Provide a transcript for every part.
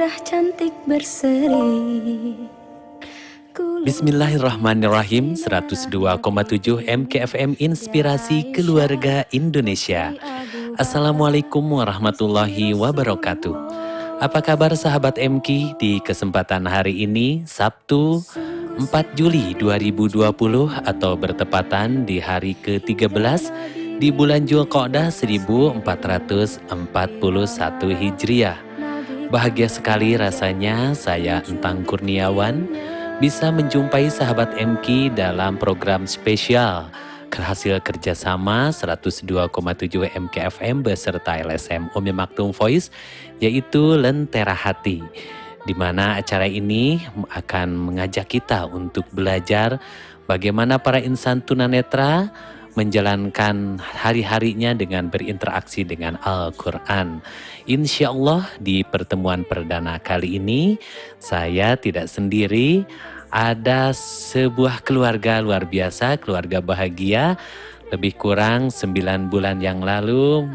indah cantik berseri. Bismillahirrahmanirrahim. 102,7 MKFM Inspirasi Keluarga Indonesia. Assalamualaikum warahmatullahi wabarakatuh. Apa kabar sahabat MK di kesempatan hari ini, Sabtu 4 Juli 2020 atau bertepatan di hari ke-13 di bulan Dzulqa'dah 1441 Hijriah. Bahagia sekali rasanya saya Entang Kurniawan bisa menjumpai sahabat MK dalam program spesial hasil kerjasama 102,7 MKFM beserta LSM Umi Maktum Voice, yaitu Lentera Hati, di mana acara ini akan mengajak kita untuk belajar bagaimana para insan tunanetra menjalankan hari-harinya dengan berinteraksi dengan Al-Quran. Insya Allah di pertemuan perdana kali ini saya tidak sendiri, ada sebuah keluarga luar biasa, keluarga bahagia, lebih kurang 9 bulan yang lalu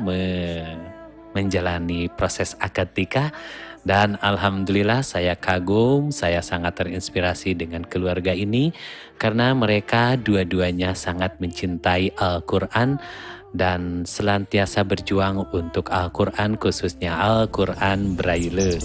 menjalani proses akad nikah. Dan alhamdulillah saya kagum, saya sangat terinspirasi dengan keluarga ini karena mereka dua-duanya sangat mencintai Al-Quran dan senantiasa berjuang untuk Al-Quran, khususnya Al-Quran Braille.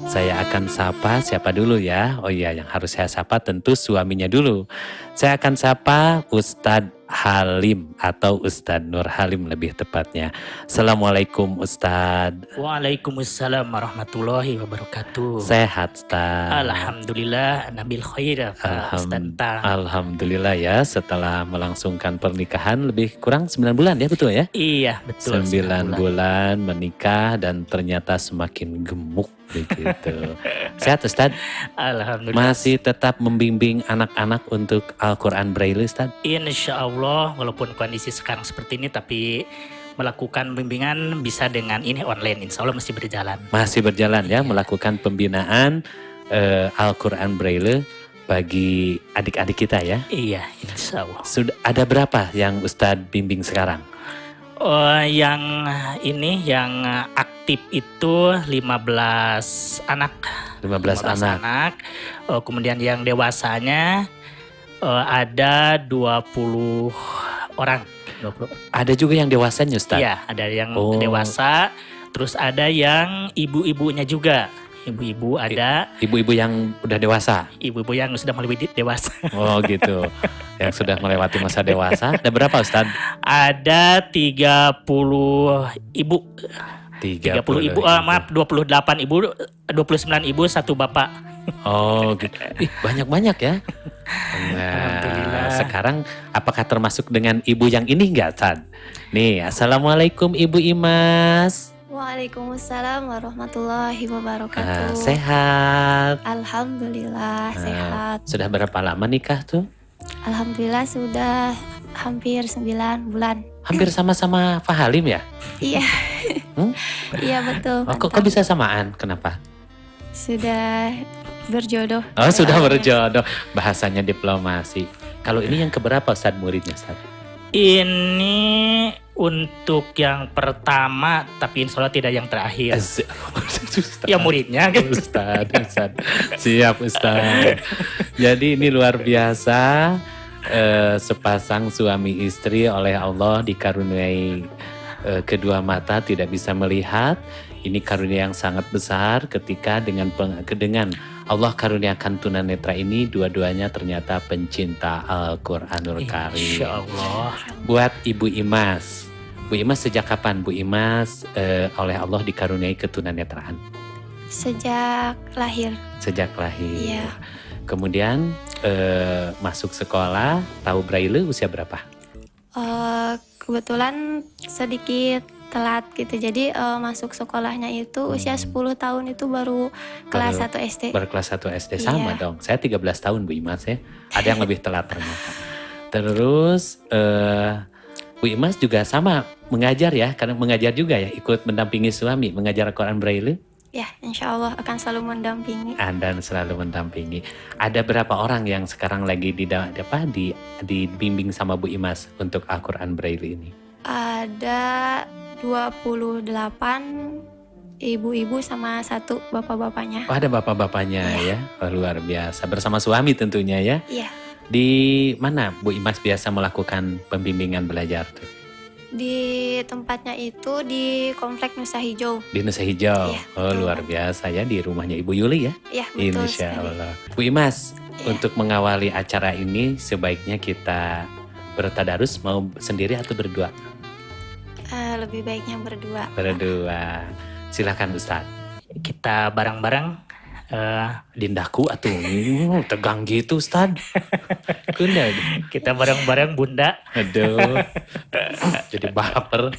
Saya akan sapa siapa dulu ya? Oh iya, yang harus saya sapa tentu suaminya dulu. Saya akan sapa Ustadz Halim atau Ustadz Nur Halim lebih tepatnya. Assalamualaikum Ustadz. Waalaikumsalam warahmatullahi wabarakatuh. Sehat Ustadz? Alhamdulillah, nabil khair. Alhamdulillah ya, setelah melangsungkan pernikahan lebih kurang 9 bulan ya, betul ya? Iya betul. 9 bulan menikah dan ternyata semakin gemuk begitu. Sehat Ustadz? Alhamdulillah. Masih tetap membimbing anak-anak untuk Al-Quran Braille Ustadz? Insya Allah, walaupun kondisi sekarang seperti ini, tapi melakukan bimbingan bisa dengan ini online. Insya Allah masih berjalan. Masih berjalan ya, melakukan pembinaan Al-Quran Braille bagi adik-adik kita ya? Iya, insya Allah. Sudah ada berapa yang Ustadz bimbing sekarang? Yang ini yang aktif itu 15 anak. 15 anak. Kemudian yang dewasanya ada 20 orang. 20. Ada juga yang dewasanya Ustadz? Iya, ada yang dewasa. Terus ada yang ibu-ibunya juga. Ibu-ibu ada. Ibu-ibu yang udah dewasa? Ibu-ibu yang sudah melewati dewasa. Oh gitu. Yang sudah melewati masa dewasa. Ada berapa Ustadz? Ada 30 ibu. 30 ibu. Maaf, 28 ibu, 29 ibu, 1 bapak. Oh gitu. Banyak-banyak ya. Alhamdulillah. Sekarang apakah termasuk dengan ibu yang ini enggak, Tad? Nih, Assalamualaikum Ibu Imas. Waalaikumsalam warahmatullahi wabarakatuh. Sehat? Alhamdulillah sehat. Sudah berapa lama nikah tuh? Alhamdulillah sudah hampir 9 bulan. Hampir sama-sama Pak Halim ya? Iya. Iya betul. Oh, kok bisa samaan? Kenapa? Sudah berjodoh. Oh sudah berjodoh. Bahasanya diplomasi. Kalau ini yang keberapa Ustadz muridnya Ustadz? Ini untuk yang pertama, tapi insya Allah tidak yang terakhir. Ya muridnya kan. Ustadz. Siap Ustadz. Jadi ini luar biasa. Sepasang suami istri oleh Allah dikaruniai kedua mata tidak bisa melihat. Ini karunia yang sangat besar ketika dengan Allah karuniakan tunanetra ini, dua-duanya ternyata pencinta Al-Quranul Karim. Insya Allah. Buat Ibu Imas. Bu Imas sejak kapan Bu Imas oleh Allah dikaruniai ketunanetraan? Sejak lahir. Sejak lahir. Iya. Kemudian masuk sekolah, tahu Braille usia berapa? Kebetulan sedikit telat gitu. Jadi masuk sekolahnya itu usia 10 tahun itu baru kelas 1 SD. Baru kelas 1 SD, sama dong. Saya 13 tahun Bu Imas ya. Ada yang lebih telat ternyata. Terus Bu Imas juga sama mengajar ya, karena mengajar juga ya, ikut mendampingi suami mengajar Al-Quran Braille. Ya, insya Allah akan selalu mendampingi. Dan selalu mendampingi. Ada berapa orang yang sekarang lagi dibimbing sama Bu Imas untuk Al-Quran Braille ini? Ada 28 ibu-ibu sama satu bapak-bapaknya. Oh, ada bapak-bapaknya ya. Oh, luar biasa. Bersama suami tentunya ya. Iya. Di mana Bu Imas biasa melakukan pembimbingan belajar tuh? Di tempatnya itu di Komplek Nusa Hijau. Di Nusa Hijau. Iya, Oh, betul. luar biasa ya, di rumahnya Ibu Yuli ya. Iya, betul Insya sekali. Allah. Bu Imas, Iya. untuk mengawali acara ini sebaiknya kita bertadarus mau sendiri atau berdua? Lebih baiknya berdua. Berdua. Silakan Ustaz. Kita bareng-bareng Dindaku atuh tegang gitu Ustaz. Kena. kita bareng-bareng Bunda. Aduh. Jadi baper.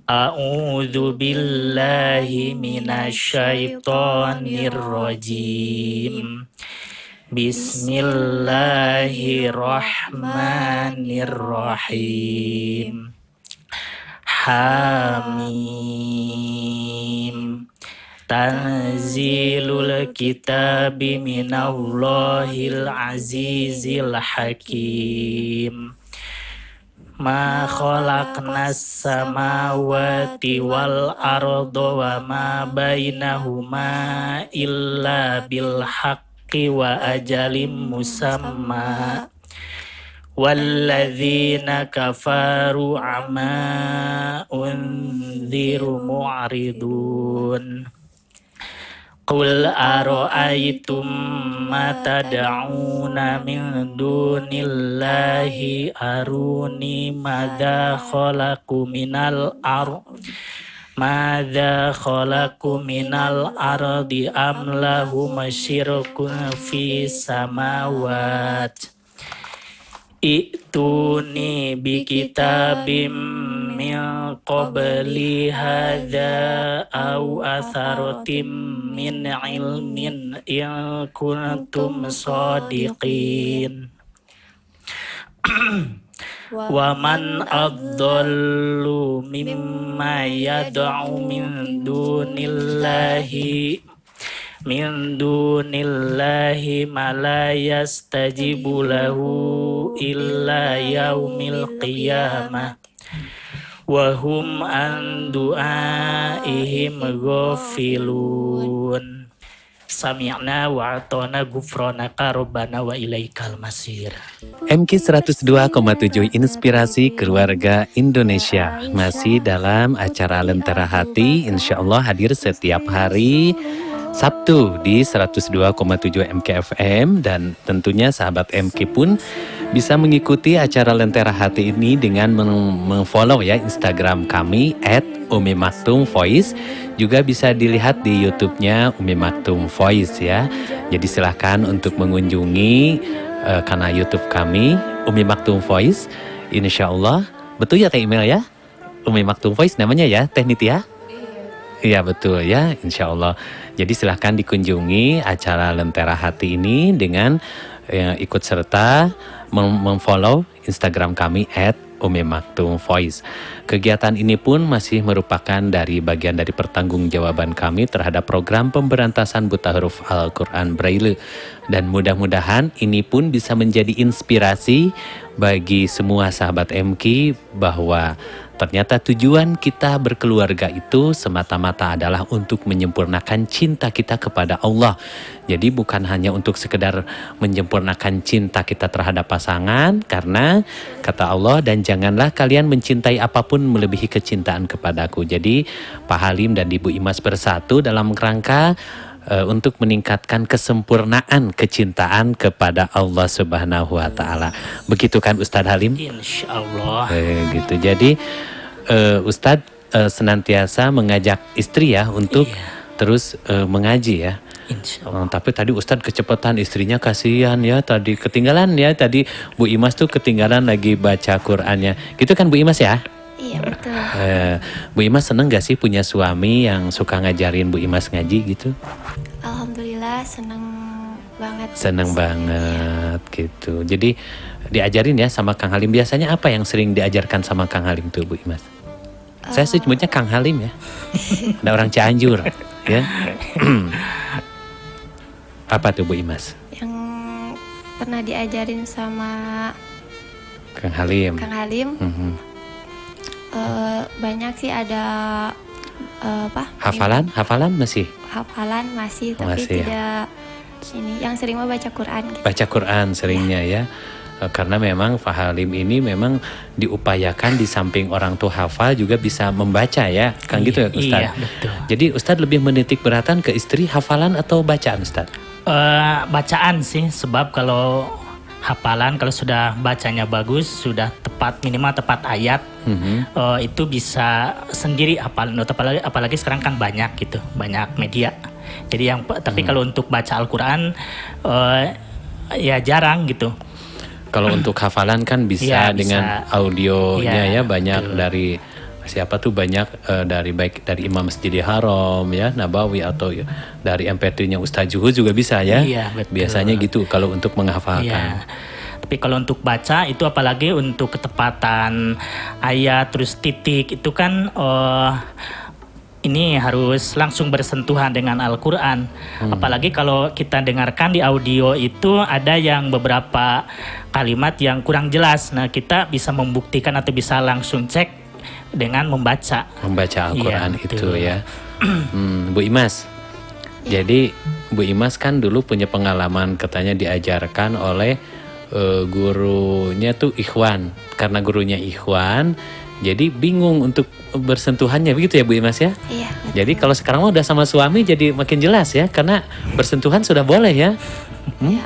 A'udzu billahi minasyaitonir rajim. Bismillahirrahmanirrahim. Hamim. Tanzilul kitabi minallahil azizil hakim. Ma khalaqnas samawati wal arda wa ma bainahuma illa bil haqqi wa ajalim musamma. Walladzina kafaru amma unziru mu'ridun. Qul ara'aytum ma tad'una min dunillahi aruni madza khalaqu minal ardi am lahum syirkun fis samawati. I'tuni bi kitabim min qabli hadza aw atharatim min ilmin in kuntum shadiqin. Wa man adallu mimma yad'u min dunillahi ma la yastajibu lahu illa yaumil qiyamah wa hum an du'aihim ghafilun. Sami'na wa atona ghufranaka rabbana wa ilaikal masir. MK 102,7 Inspirasi Keluarga Indonesia masih dalam acara Lentera Hati, insya Allah hadir setiap hari Sabtu di 102,7 MKFM, dan tentunya sahabat MK pun bisa mengikuti acara Lentera Hati ini dengan meng-follow ya Instagram kami @umimaktumvoice. Juga bisa dilihat di YouTube-nya Umi Maktum Voice ya. Jadi silahkan untuk mengunjungi kanal YouTube kami Umi Maktum Voice. Insya Allah, betul ya Teh Email ya? Umi Maktum Voice namanya ya, Teh Nitya? Iya betul ya, insya Allah. Jadi silahkan dikunjungi acara Lentera Hati ini dengan ikut serta memfollow Instagram kami @umimaktumvoice. Kegiatan ini pun masih merupakan bagian dari pertanggungjawaban kami terhadap program pemberantasan buta huruf Al-Quran Braille. Dan mudah-mudahan ini pun bisa menjadi inspirasi bagi semua sahabat MK bahwa ternyata tujuan kita berkeluarga itu semata-mata adalah untuk menyempurnakan cinta kita kepada Allah. Jadi bukan hanya untuk sekedar menyempurnakan cinta kita terhadap pasangan, karena kata Allah, dan janganlah kalian mencintai apapun melebihi kecintaan kepadaku. Jadi Pak Halim dan Ibu Imas bersatu dalam kerangka untuk meningkatkan kesempurnaan kecintaan kepada Allah Subhanahu wa Ta'ala. Begitu kan Ustadz Halim? Insya Allah. Gitu. Jadi Ustadz senantiasa mengajak istri ya untuk terus mengaji ya. Insya Allah. Tapi tadi Ustadz kecepatan, istrinya kasihan ya, tadi ketinggalan ya, tadi Bu Imas tuh ketinggalan lagi baca Qur'annya. Gitu kan Bu Imas ya? Iya betul. Bu Imas seneng gak sih punya suami yang suka ngajarin Bu Imas ngaji gitu? Alhamdulillah seneng banget. Seneng banget gitu. Jadi diajarin ya sama Kang Halim. Biasanya apa yang sering diajarkan sama Kang Halim tuh Bu Imas? Saya sih nyebutnya Kang Halim ya. Ada orang Cianjur ya. Apa tuh Bu Imas? Yang pernah diajarin sama Kang Halim. Kang Halim, Mhm. Banyak sih ada Hafalan masih? hafalan masih, tapi Masih, tidak ini yang sering mah baca Quran gitu. Baca Quran seringnya ya. Karena memang Fahalim ini memang diupayakan di samping orang tua hafal juga bisa membaca ya. Kan gitu ya Ustaz? Iya, betul. Jadi Ustaz lebih menitik beratan ke istri hafalan atau bacaan Ustaz? Bacaan sih, sebab kalau hafalan kalau sudah bacanya bagus, sudah tepat, minimal tepat ayat, itu bisa sendiri hafalan. Apalagi sekarang kan banyak gitu, banyak media. Jadi tapi kalau untuk baca Al-Quran ya jarang gitu. Kalau untuk hafalan kan bisa Iya, dengan bisa. audionya Iya, ya, banyak betul. dari siapa tuh, banyak baik dari Imam Masjidil Haram ya, Nabawi, atau dari MP3-nya Ustaz Juhud juga bisa ya. Iya, betul. Biasanya gitu kalau untuk menghafalkan. Iya. Tapi kalau untuk baca itu, apalagi untuk ketepatan ayat terus titik itu kan ini harus langsung bersentuhan dengan Al-Quran. Apalagi kalau kita dengarkan di audio itu ada yang beberapa kalimat yang kurang jelas. Nah, kita bisa membuktikan atau bisa langsung cek dengan membaca. Membaca Al-Quran Iya, itu betul. ya. Bu Imas. Jadi Bu Imas kan dulu punya pengalaman, katanya diajarkan oleh gurunya tuh Ikhwan. Karena gurunya Ikhwan, jadi bingung untuk bersentuhannya, begitu ya Bu Imas ya? Iya, betul. Jadi kalau sekarang mah udah sama suami jadi makin jelas ya, karena bersentuhan sudah boleh ya. Ya,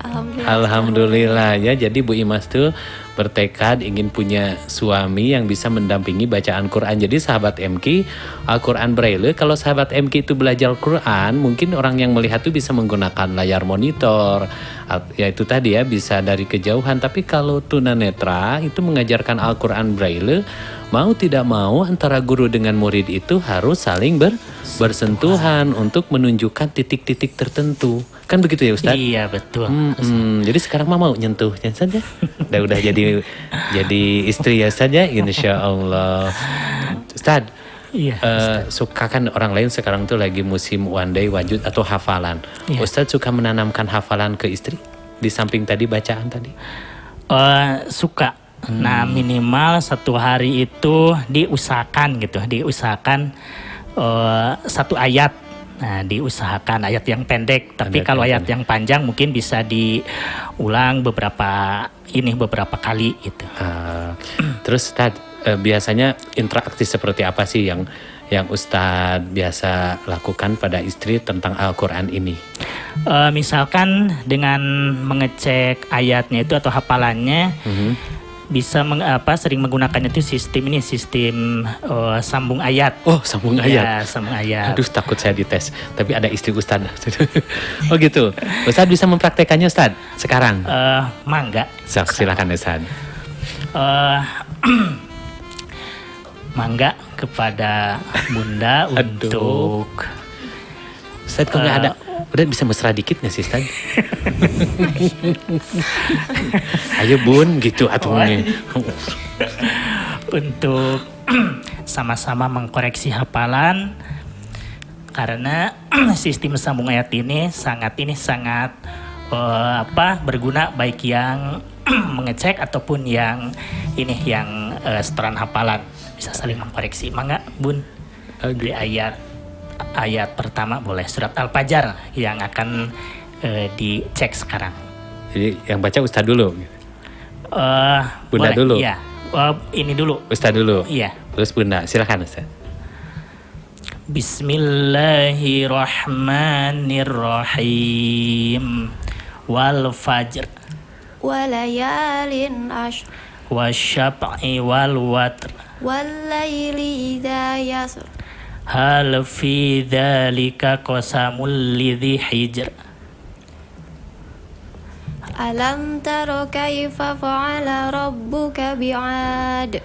Alhamdulillah ya. Jadi Bu Imas tuh bertekad ingin punya suami yang bisa mendampingi bacaan Quran. Jadi sahabat MK, Al-Quran Braille, kalau sahabat MK itu belajar Quran, mungkin orang yang melihat tuh bisa menggunakan layar monitor, ya itu tadi ya, bisa dari kejauhan. Tapi kalau tunanetra itu mengajarkan Al-Quran Braille, mau tidak mau antara guru dengan murid itu harus saling bersentuhan untuk menunjukkan titik-titik tertentu. Kan begitu ya Ustaz? Iya, betul. Jadi sekarang mah mau nyentuhnya saja. Udah jadi istri ya saja, insya Allah. Ustaz, Iya. suka kan orang lain sekarang tuh lagi musim one day wajud atau hafalan. Iya. Ustaz suka menanamkan hafalan ke istri di samping tadi bacaan tadi? Suka. Nah, minimal satu hari itu diusahakan satu ayat. Nah, diusahakan ayat yang pendek. Tapi kalau ayat yang panjang mungkin bisa diulang beberapa kali gitu. Terus Ustaz, biasanya interaksi seperti apa sih yang Ustaz biasa lakukan pada istri tentang Al-Quran ini? Misalkan dengan mengecek ayatnya itu atau hafalannya, bisa sering menggunakan itu sistem sambung ayat. Oh, sambung ayat. Ya, sambung ayat. Aduh, takut saya dites. Tapi ada istri Ustaz. Oh gitu. Ustaz bisa mempraktekannya Ustaz sekarang? Mangga. Silakan Ustaz. Mangga kepada Bunda untuk Ustaz kalau nggak ada, udah bisa mesra dikit nggak sih Ustaz? Ayo Bun gitu atau untuk sama-sama mengkoreksi hafalan, karena sistem sambung ayat ini sangat berguna baik yang mengecek ataupun yang setoran hafalan, bisa saling mengkoreksi. Mangga Bun, di ayat pertama boleh, surat Al-Fajr yang akan dicek sekarang. Jadi yang baca Ustaz dulu. Bunda Boleh, dulu. Iya. Ini dulu. Ustaz dulu. Iya. Terus Bunda, silakan Ustaz. Bismillahirrahmanirrahim. Wal fajr walayalin ashr wasyaf'i wal watr walaili idza yasr hal fi dzalika qasamul lidhi hijr. alam tara kaifa fa'ala rabbuka bi'ad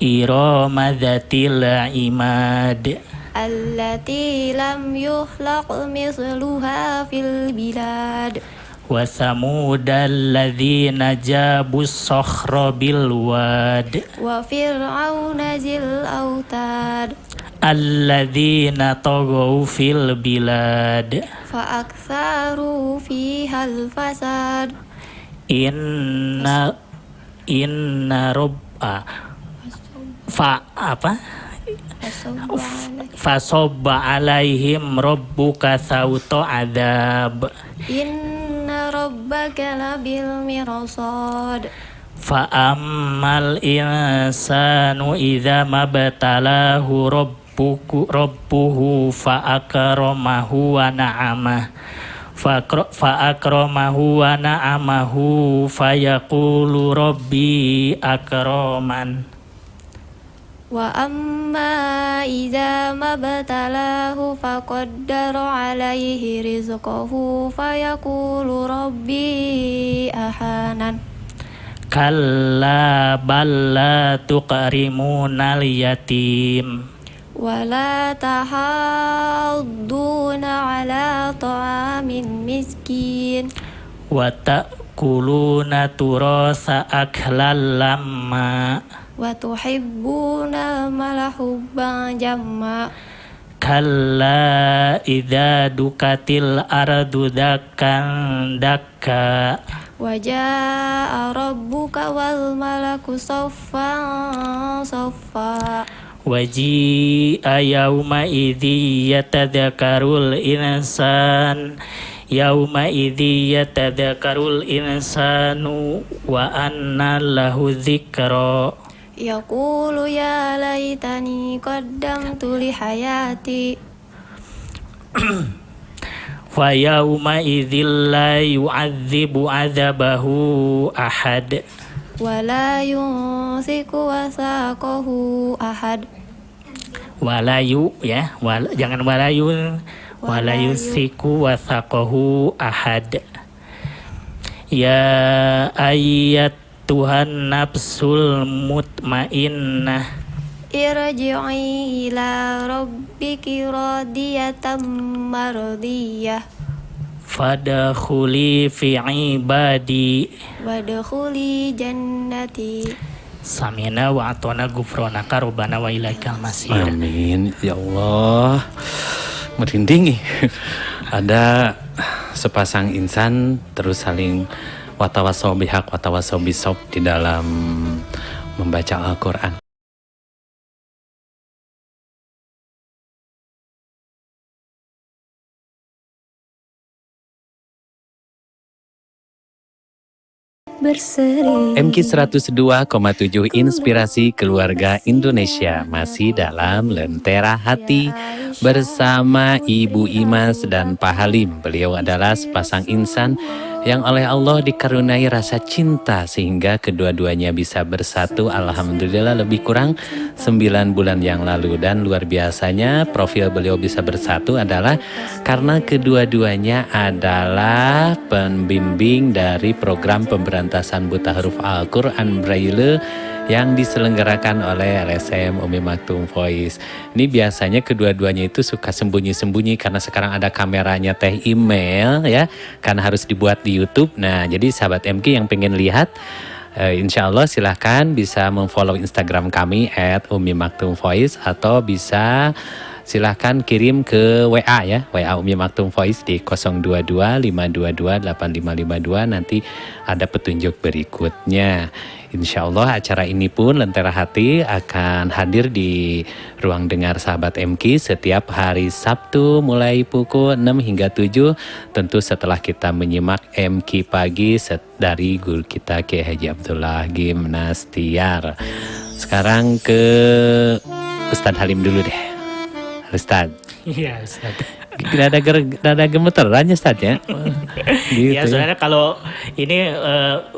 Irama dzatil imad allati lam yukhlaq misluha fil bilad wa samudal ladzina jabus sakhra bil wad wa fir'auna zil autad alladzina tagaw fil bilad fa aktsaru fihal fasad inna Fasobba alaihim rabbuka sauto adab. Inna rabbaka labil mirsad. Fa'ammal insanu idza mabtalahu rabbuhu fa'akramahu wa na'amah. Fa'akramahu wa na'amahu fayaqulu rabbi akraman. Wa amma idza mabtalahu faqaddara alaihi rizqahu fayaqulu rabbi ahanan. Kalla balla tuqrimunal yatim Wala tahadduna ala ta'amin miskin wa ta'kuluna turasa aklan lamma wa tuhibbuna malahubban jamma. kalla idza dukatil ardu dakkan dakka Waja'a rabbuka wal malaku saffan saffa. waji'a yauma idzi yatadzakarul insan yauma idzi yatadzakarul insanu wa anna lahu dzikra. Yaqulu ya laitani qaddamtu li hayati. Fa yauma idzil la yu'adzibu 'adzabahu ahad Wala yunsiku wasaqahu ahad. walayu ya jangan walayu siku wasaqahu ahad. Ya ayat Tuhan nafsul mutmainnah Irji'i ila rabbiki radiyatan mardiyah. fadkhuli fi ibadi Wadkhuli jannati. samina wa atona gufronaka rabbana wa ilaikal masir. Amin. Ya Allah. Merinding nih. Ada sepasang insan terus saling watawasau bihaq watawasau bisob di dalam membaca Al-Quran. MQ 102,7 Inspirasi Keluarga Indonesia masih dalam Lentera Hati bersama Ibu Imas dan Pak Halim. Beliau adalah sepasang insan yang oleh Allah dikaruniai rasa cinta sehingga kedua-duanya bisa bersatu. Alhamdulillah lebih kurang 9 bulan yang lalu, dan luar biasanya profil beliau bisa bersatu adalah karena kedua-duanya adalah pembimbing dari program pemberantasan buta huruf Al-Quran Braille yang diselenggarakan oleh LSM Umi Maktum Voice. Ini biasanya kedua-duanya itu suka sembunyi-sembunyi karena sekarang ada kameranya teh email ya, karena harus dibuat di YouTube. Nah, jadi sahabat MK yang pengen lihat, insya Allah silahkan bisa memfollow Instagram kami @Umi_Maktum_Voice atau bisa silahkan kirim ke WA ya, WA Umi Maktum Voice di 022-522-8552. Nanti ada petunjuk berikutnya. Insya Allah acara ini pun Lentera Hati akan hadir di ruang dengar sahabat MK setiap hari Sabtu mulai pukul 6 hingga 7. Tentu setelah kita menyimak MK pagi dari guru kita Kiai Haji Abdullah Gimnastiar. Sekarang ke Ustadz Halim dulu deh. Ustadz. Iya Ustaz. Rada gemeteran ya Ustadz ya. Gitu Ya sebenarnya kalau ini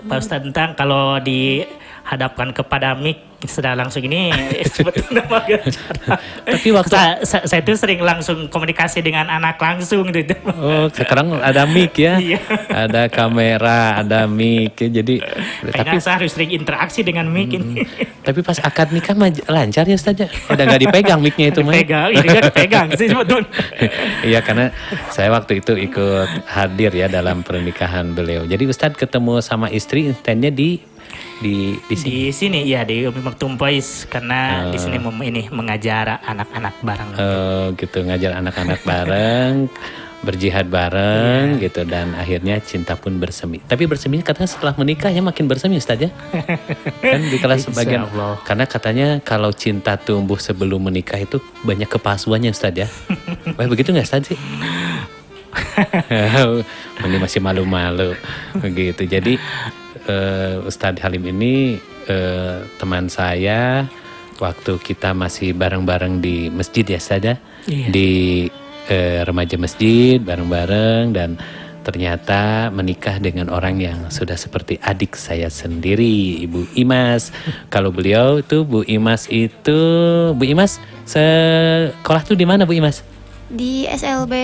Pak Ustadz tentang kalau dihadapkan kepada mic sudah langsung ini sebetulnya cara. Tapi waktu saya tuh sering langsung komunikasi dengan anak langsung gitu. oh sekarang ada mic ya, Iya. ada kamera, ada mic ya, jadi Kayaknya saya harus sering interaksi dengan mic ini. tapi pas akad nikah lancar ya Ustadz ya? Udah nggak dipegang micnya itu mah? Dipegang, ini kan dipegang sih sebetulnya. Iya karena saya waktu itu ikut hadir ya dalam pernikahan beliau. Jadi Ustadz ketemu sama istri instannya di sini. Di sini ya di Umi Maktum Voice karena di sini ini mengajar anak-anak bareng. Gitu ngajar anak-anak bareng. berjihad bareng gitu dan akhirnya cinta pun bersemi. Tapi berseminya katanya setelah menikah ya makin bersemi Ustaz ya. Kan di kelas sebagian. Karena katanya kalau cinta tumbuh sebelum menikah itu banyak kepalsuannya Ustaz ya. Wah begitu nggak Ustaz sih? Ini masih malu-malu begitu. Jadi Ustadz Halim ini teman saya waktu kita masih bareng-bareng di masjid ya saja di remaja masjid bareng-bareng dan ternyata menikah dengan orang yang sudah seperti adik saya sendiri, Ibu Imas. Kalau beliau itu Bu Imas sekolah tuh di mana Bu Imas? Di SLB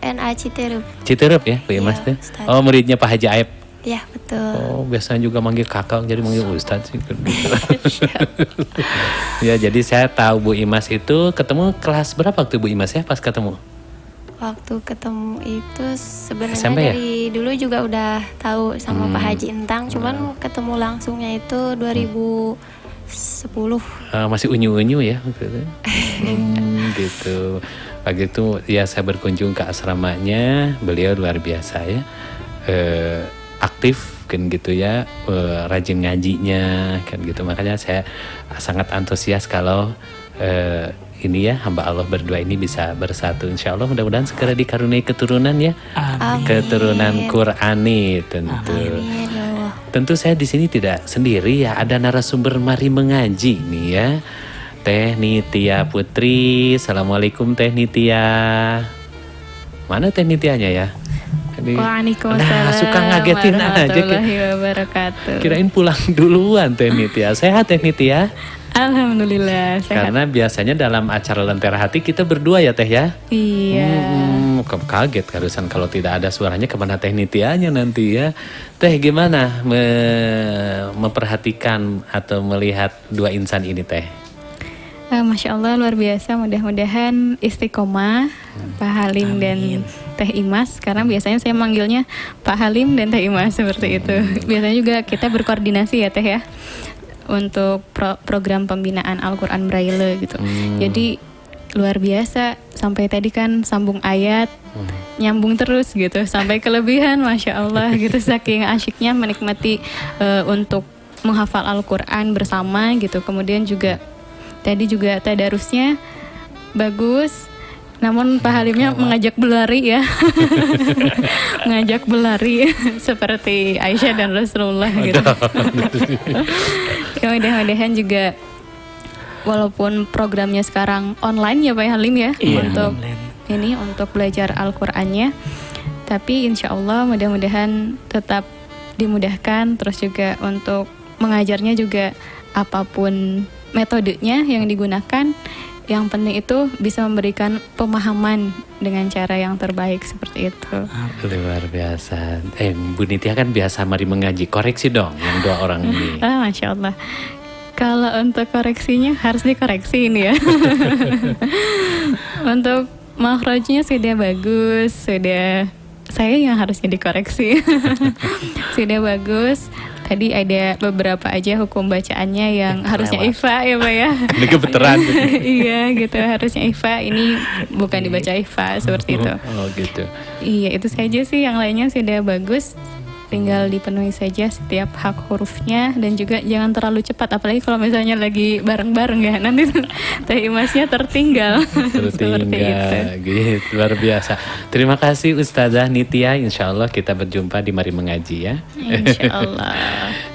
NA Citerup. Citerup ya Bu Imas tuh. Oh muridnya Pak Haji Aep. Ya betul. Oh biasanya juga manggil kakak jadi manggil Ustadz sih. Ya jadi saya tahu Bu Imas itu ketemu kelas berapa waktu Bu Imas ya pas ketemu? Waktu ketemu itu sebenarnya SMP ya? dari dulu juga udah tahu sama Pak Haji Entang, cuman ketemu langsungnya itu 2010. Masih unyu-unyu ya waktu itu. Gitu. Pagi itu ya saya berkunjung ke asramanya, beliau luar biasa ya. Aktif kan gitu ya, rajin ngajinya kan gitu. Makanya saya sangat antusias kalau ini ya hamba Allah berdua ini bisa bersatu. Insya Allah mudah-mudahan segera dikaruniai keturunan ya. Amin. Keturunan Qurani tentu. Amin ya Allah. Tentu saya di sini tidak sendiri ya, ada narasumber mari mengaji nih ya. Teh Nitya Putri. Assalamualaikum Teh Nitya. Mana Teh Nityanya ya? Waalaikumsalam. Nah, suka ngagetin aja. Warahmatullahi wabarakatuh. Kirain pulang duluan Teh Nitya. Sehat Teh Nitya? Alhamdulillah sehat. Karena biasanya dalam acara Lentera Hati kita berdua ya Teh ya? Iya. Kaget harusan kalau tidak ada suaranya kemana Teh Nityanya nanti ya. Teh gimana memperhatikan atau melihat dua insan ini Teh? Masya Allah luar biasa, mudah-mudahan istiqomah Pak Halim dan Teh Imas, karena biasanya saya manggilnya Pak Halim dan Teh Imas seperti itu. Biasanya juga kita berkoordinasi ya Teh ya untuk program pembinaan Al-Quran Braille gitu. Jadi luar biasa, sampai tadi kan sambung ayat nyambung terus gitu sampai kelebihan, Masya Allah gitu, saking asyiknya menikmati untuk menghafal Al-Quran bersama gitu. Kemudian juga tadi juga tadarusnya bagus, namun Pak Halimnya mengajak berlari ya. Mengajak berlari seperti Aisyah dan Rasulullah gitu. Ya mudah-mudahan juga walaupun programnya sekarang online ya Pak Halim ya, untuk ini untuk belajar Al-Qur'annya, tapi insya Allah mudah-mudahan tetap dimudahkan, terus juga untuk mengajarnya juga apapun metodenya yang digunakan, yang penting itu bisa memberikan pemahaman dengan cara yang terbaik seperti itu. Luar biasa. Bu Nitya kan biasa mari mengaji, koreksi dong yang dua orang ini. Masya Allah. Kalau untuk koreksinya harus dikoreksi ini ya. Untuk makhrajnya sudah bagus, sudah saya yang harusnya dikoreksi. Sudah bagus. Tadi ada beberapa aja hukum bacaannya yang harusnya IFA ya Pak ya. Ini kebetulan. Iya gitu, harusnya IFA, ini bukan dibaca IFA seperti itu. Oh gitu. Iya itu saja sih, yang lainnya sudah bagus. Tinggal dipenuhi saja setiap hak hurufnya, dan juga jangan terlalu cepat, apalagi kalau misalnya lagi bareng-bareng ya, nanti Teh Imasnya tertinggal. Tertinggal gitu, luar biasa. Terima kasih Ustazah Nitya, insya Allah kita berjumpa di Mari Mengaji ya. Insya Allah.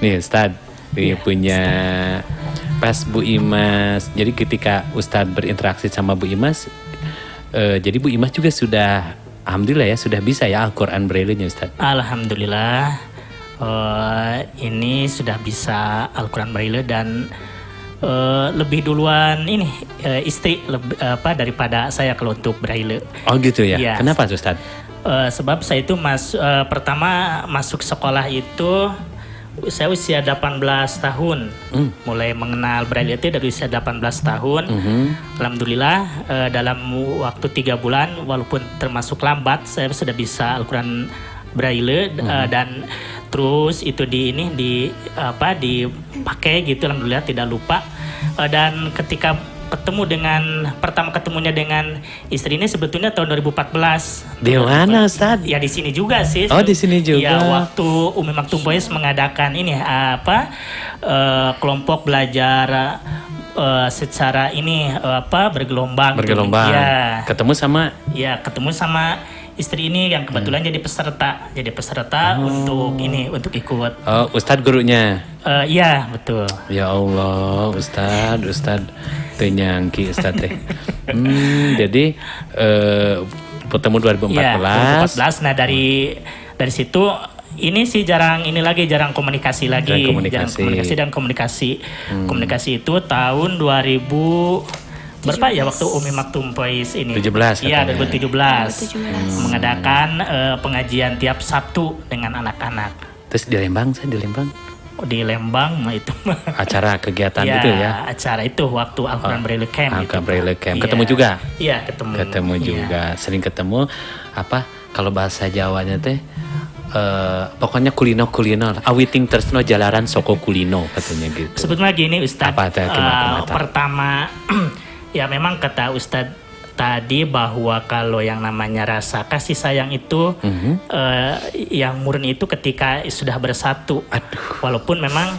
Nih Ustadz, ini punya pas Bu Imas, jadi ketika Ustadz berinteraksi sama Bu Imas, jadi Bu Imas juga sudah alhamdulillah ya sudah bisa ya Al-Quran Braille-nya Ustaz. Alhamdulillah ini sudah bisa Al-Quran Braille, dan lebih duluan ini istri daripada saya kalau untuk Braille. Oh gitu ya. Iya. Kenapa Ustaz? Sebab saya itu pertama masuk sekolah itu saya usia 18 tahun. Mulai mengenal Braille itu dari usia 18 tahun. Alhamdulillah dalam waktu 3 bulan, walaupun termasuk lambat, saya sudah bisa Al-Quran Braille. Dan terus itu dipakai gitu, alhamdulillah tidak lupa. Dan ketika pertama ketemunya dengan istri ini sebetulnya tahun 2014. Di mana, Ustaz? Ya di sini juga sih. Oh, di sini juga. Ya, waktu Umi Maktum Boys mengadakan ini kelompok belajar secara ini bergelombang. Bergelombang. Ya. Ketemu sama istri ini yang kebetulan jadi peserta untuk ikut. Oh, Ustadz gurunya. Iya, betul. Ya Allah, Ustadz tenyangki Ustadz teh. Jadi bertemu 2014. Ya, 2014. Nah, dari situ ini sih jarang komunikasi lagi. Jarang komunikasi. Komunikasi itu tahun 2000 berapa ya waktu Umi Maktum Boys ini? 17. Iya, 2017. Mengadakan pengajian tiap Sabtu dengan anak-anak. Terus di Lembang. Di Lembang itu acara kegiatan itu ya. Acara itu waktu Al-Quran Braille Camp itu. Braille Camp. Ketemu juga? Iya, ketemu juga. Sering ketemu kalau bahasa Jawanya teh pokoknya kulino awiting tresno jalaran soko kulino katanya gitu. Sebetulnya gini Ustadz. Apa teh pertama ya memang kata Ustadz tadi bahwa kalau yang namanya rasa kasih sayang itu yang murni itu ketika sudah bersatu. Walaupun memang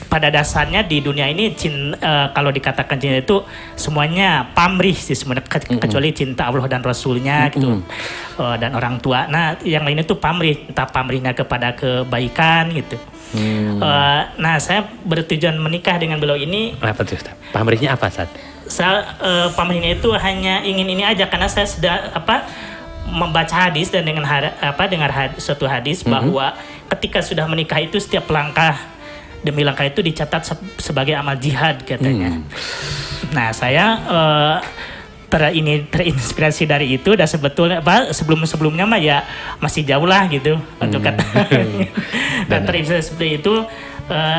pada dasarnya di dunia ini kalau dikatakan cinta itu semuanya pamrih sih sebenarnya kecuali cinta Allah dan Rasulnya gitu dan orang tua. Nah yang lain itu pamrih, entah pamrihnya kepada kebaikan gitu. Nah saya bertujuan menikah dengan beliau ini. Apa tuh? Pamrihnya apa Ustaz? Pamrihnya itu hanya ingin ini aja karena saya sudah membaca hadis dan dengar suatu hadis bahwa ketika sudah menikah itu setiap langkah demi langkah itu dicatat sebagai amal jihad katanya. Nah saya terinspirasi dari itu dan sebetulnya sebelumnya mah ya masih jauh lah gitu untuk kata. Dan terinspirasi seperti itu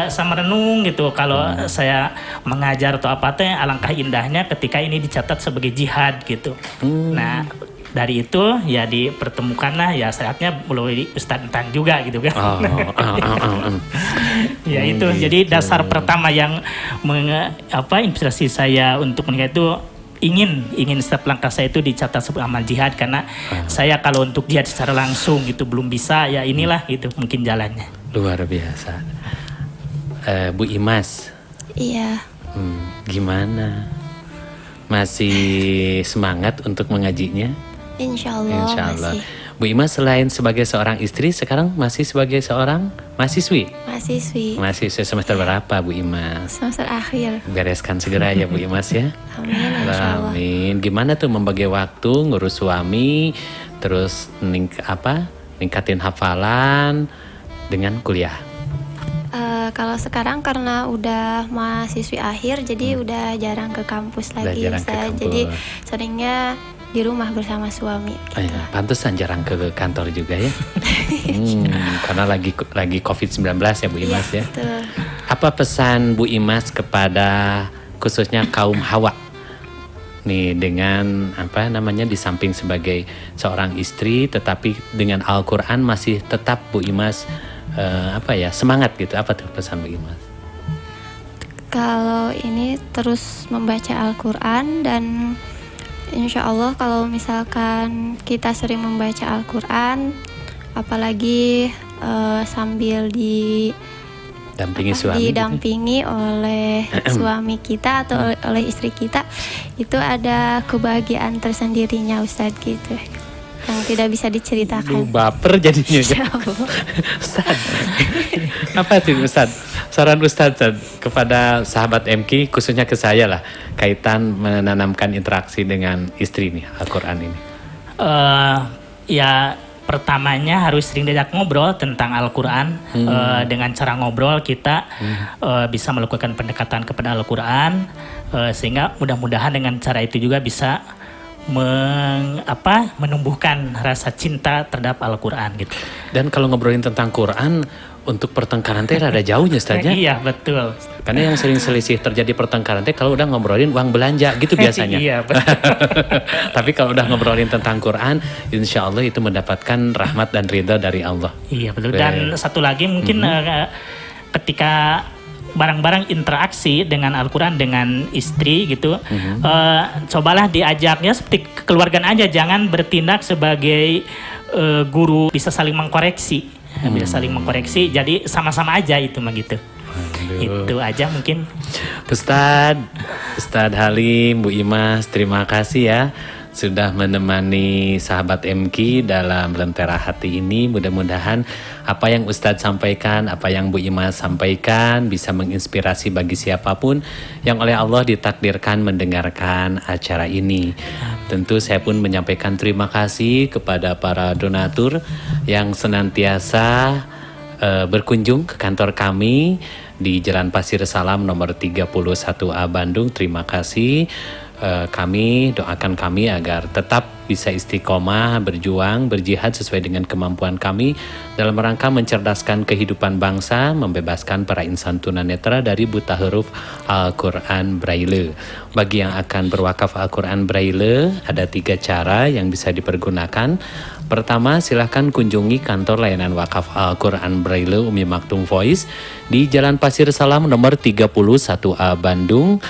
sama renung gitu kalau saya mengajar atau apa teh alangkah indahnya ketika ini dicatat sebagai jihad gitu. Nah dari itu ya dipertemukanlah ya saatnya melalui Ustadz Entang juga gitu kan. Ya itu gitu. Jadi dasar pertama yang inspirasi saya untuk menikah itu ingin setiap langkah saya itu dicatat sebagai amal jihad karena saya kalau untuk jihad secara langsung gitu belum bisa ya inilah gitu mungkin jalannya. Luar biasa. Bu Imas. Iya. Gimana? Masih semangat untuk mengajinya? Insya Allah. Masih. Bu Imas selain sebagai seorang istri, sekarang masih sebagai seorang mahasiswi? Mahasiswi semester berapa Bu Imas? Semester akhir. Bereskan segera ya Bu Imas ya. Amin. Gimana tuh membagi waktu ngurus suami, terus ningkatin hafalan dengan kuliah? Kalau sekarang karena udah mahasiswi akhir, jadi udah jarang ke kampus lagi. Jadi seringnya di rumah bersama suami. Gitu. Pantesan jarang ke kantor juga ya. Karena lagi COVID-19 ya Bu Imas ya. Betul. Apa pesan Bu Imas kepada khususnya kaum hawa? Nih dengan di samping sebagai seorang istri tetapi dengan Al-Qur'an masih tetap Bu Imas semangat gitu. Apa tuh pesan Bu Imas? Kalau ini terus membaca Al-Qur'an dan insya Allah kalau misalkan kita sering membaca Al-Quran apalagi sambil didampingi oleh suami kita atau oleh istri kita itu ada kebahagiaan tersendirinya Ustadz gitu yang tidak bisa diceritakan. Baper jadinya. Ustadz apa sih Ustadz? Saran Ustadz kepada sahabat MK khususnya ke saya lah kaitan menanamkan interaksi dengan istri nih Al-Quran ini. Ya pertamanya harus sering diajak ngobrol tentang Al-Quran. Dengan cara ngobrol kita bisa melakukan pendekatan kepada Al-Quran sehingga mudah-mudahan dengan cara itu juga bisa menumbuhkan rasa cinta terhadap Al-Quran gitu. Dan kalau ngobrolin tentang Quran untuk pertengkaran teh rada jauhnya Ustaz ya? Iya betul. Karena yang sering selisih terjadi pertengkaran teh kalau udah ngobrolin uang belanja gitu biasanya. Iya betul. Tapi kalau udah ngobrolin tentang Quran, insya Allah itu mendapatkan rahmat dan ridha dari Allah. Iya betul. Dan satu lagi mungkin ketika barang-barang interaksi dengan Al-Quran dengan istri gitu, cobalah diajaknya seperti kekeluargaan aja, jangan bertindak sebagai guru, bisa saling mengkoreksi, jadi sama-sama aja itu mah gitu. Itu aja mungkin. Ustadz Halim, Bu Imas, terima kasih ya sudah menemani sahabat MK dalam Lentera Hati ini. Mudah-mudahan apa yang Ustadz sampaikan, apa yang Bu Imas sampaikan bisa menginspirasi bagi siapapun yang oleh Allah ditakdirkan mendengarkan acara ini. Tentu saya pun menyampaikan terima kasih kepada para donatur yang senantiasa berkunjung ke kantor kami di Jalan Pasir Salam nomor 31A Bandung. Terima kasih. Kami doakan kami agar tetap bisa istiqomah, berjuang, berjihad sesuai dengan kemampuan kami dalam rangka mencerdaskan kehidupan bangsa, membebaskan para insan tunanetra dari buta huruf Al-Quran Braille. Bagi yang akan berwakaf Al-Quran Braille, ada 3 cara yang bisa dipergunakan. Pertama, silahkan kunjungi kantor layanan wakaf Al-Quran Braille Umi Maktum Voice di Jalan Pasir Salam nomor 31A Bandung,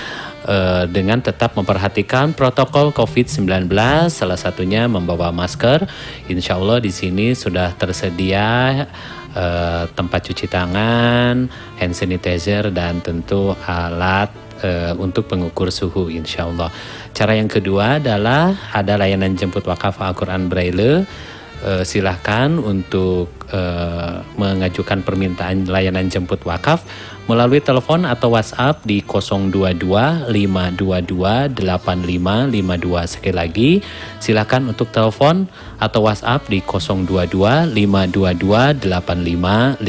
dengan tetap memperhatikan protokol COVID-19, salah satunya membawa masker. Insya Allah di sini sudah tersedia tempat cuci tangan, hand sanitizer, dan tentu alat untuk pengukur suhu, insya Allah. Cara yang kedua adalah ada layanan jemput wakaf Al-Quran Braille. Silahkan untuk mengajukan permintaan layanan jemput wakaf melalui telepon atau WhatsApp di 022 522 8552. Sekali lagi, silakan untuk telepon atau WhatsApp di 022 522 8552.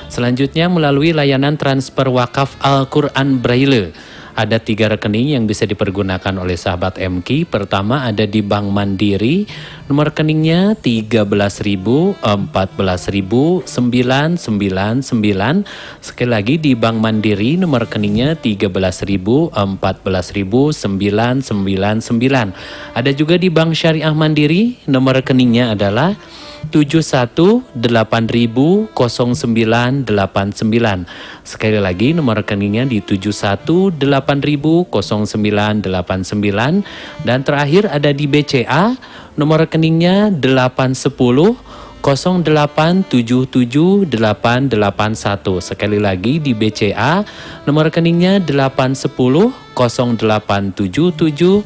Selanjutnya melalui layanan transfer wakaf Al-Quran Braille. Ada 3 rekening yang bisa dipergunakan oleh sahabat MK. Pertama ada di Bank Mandiri, nomor rekeningnya 13.000 14.000 999. Sekali lagi di Bank Mandiri, nomor rekeningnya 13.000 14.000 999. Ada juga di Bank Syariah Mandiri, nomor rekeningnya adalah 71800989. Sekali lagi nomor rekeningnya di 71800989. Dan terakhir ada di BCA, nomor rekeningnya 810 0877881. Sekali lagi di BCA, nomor rekeningnya 810 0877881.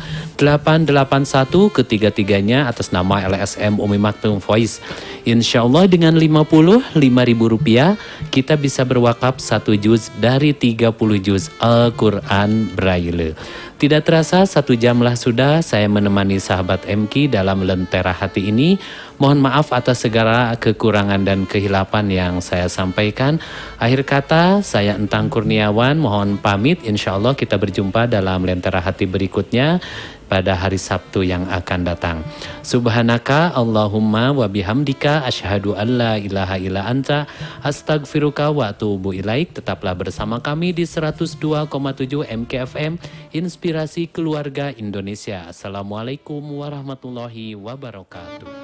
Ketiga-tiganya atas nama LSM Umi Maktum Voice. Insya Allah dengan Rp55.000 kita bisa berwakaf 1 juz dari 30 juz Al-Quran Braille. Tidak terasa 1 jam lah sudah saya menemani sahabat MK dalam Lentera Hati ini. Mohon maaf atas segala kekurangan dan kehilapan yang saya sampaikan. Akhir kata, saya Entang Kurniawan mohon pamit. Insya Allah kita berjumpa dalam Lentera Hati berikutnya pada hari Sabtu yang akan datang. Subhanaka Allahumma wa bihamdika asyhadu an la ilaha illa anta astagfiruka wa atubu ilaik. Tetaplah bersama kami di 102,7 MKFM Inspirasi Keluarga Indonesia. Assalamualaikum warahmatullahi wabarakatuh.